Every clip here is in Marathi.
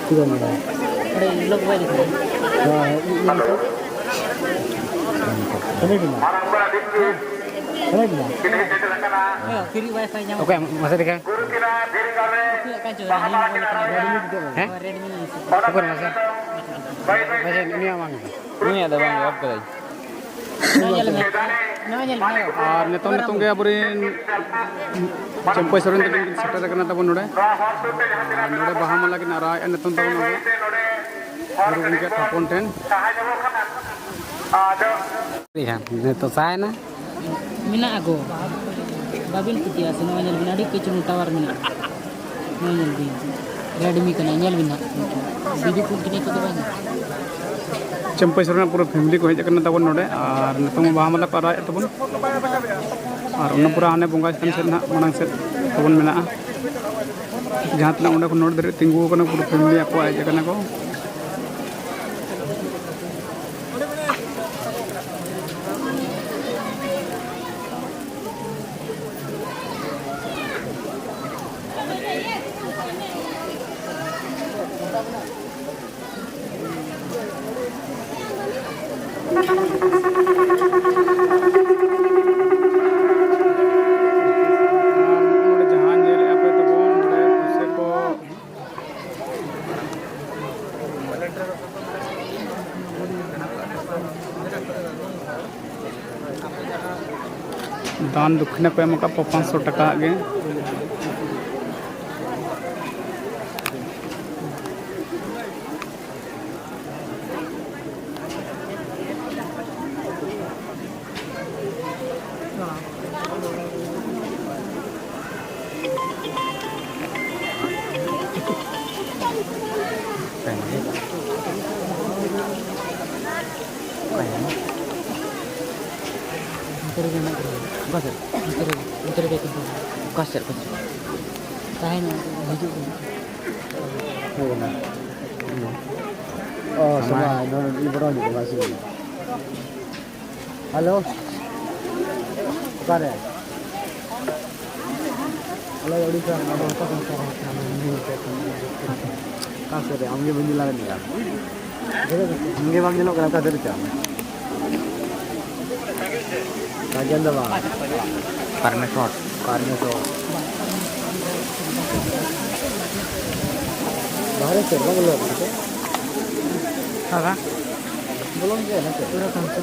Tidak ada. Ada blog balik. Kami gimana? Kami gimana? Ayo, free wifi nya. Oke, masa dekat. Kan coba ini Hah? Redmi. Syukur masa. Masa ini aman. Ini ada bang jawab ke lagi. और नितों के अबरीन चंपई सोरेन तक सेटर करना तब नोड़े नोड़े बाहा माला की नारा नितों तब नोड़े गुरु उनके थापोन ten iya neto saya na Mina ago. Babil putia seno nyal bina dik kecung tawar mina. Nyal bin. Redmi kana nyal bina. Video pun kini to banyak. Champai Soren पूरा फैमिली को हेज करना तब नोड़े और नितों बाहा माला को आरा तब और उन पूरा आने बोंगा स्टन से ना मनंग से तब मेना जहाँ तना उन्हें को नोड़ दे तिंगु को ना पूरा फैमिली आपको हेज करना को दान दुखने पे मका 500 टका गे Entar dia tu. Kasar. Tahan hidup. oh sama non liberal juga masih halo kare halo udah nama apa sekarang kasar ya amge banjir nih kan amge banjir lo kenapa kasar itu kajian dah bang karena short बाहर से बंग लो ठीक है हां बोलोगे ना पूरा कंसो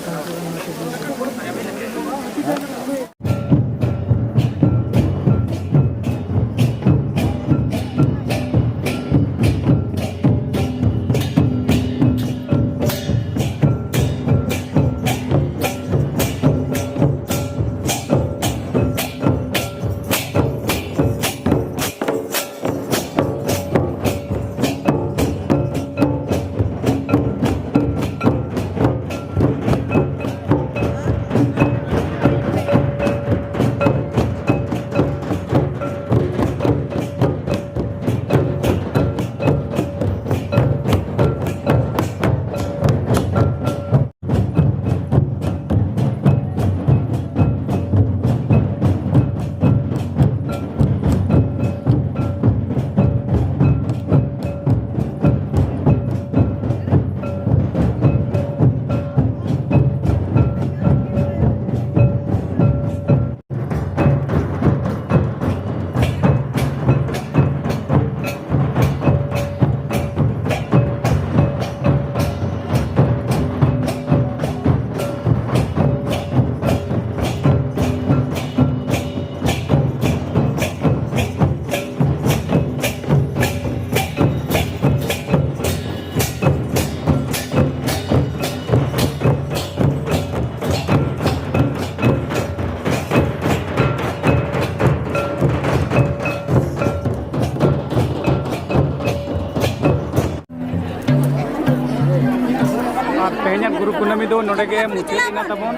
तेहना गुरु कुनमी दो नोडे मुचाद तबन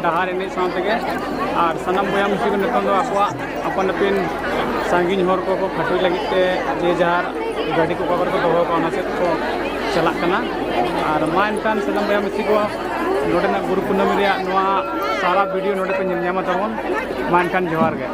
डहार एने साथे और सामान बया मिसी को नितों आको अपन अपन सांगिन हर को खाटुई लगी जे जहार गाड़ी को कवर को दोहो से को चलना और मा एनकान सामान बया मिसी को नोडे गुरु कुनमी सारा वीडियो नोडे पे तबन मा एनकान जोहार गे।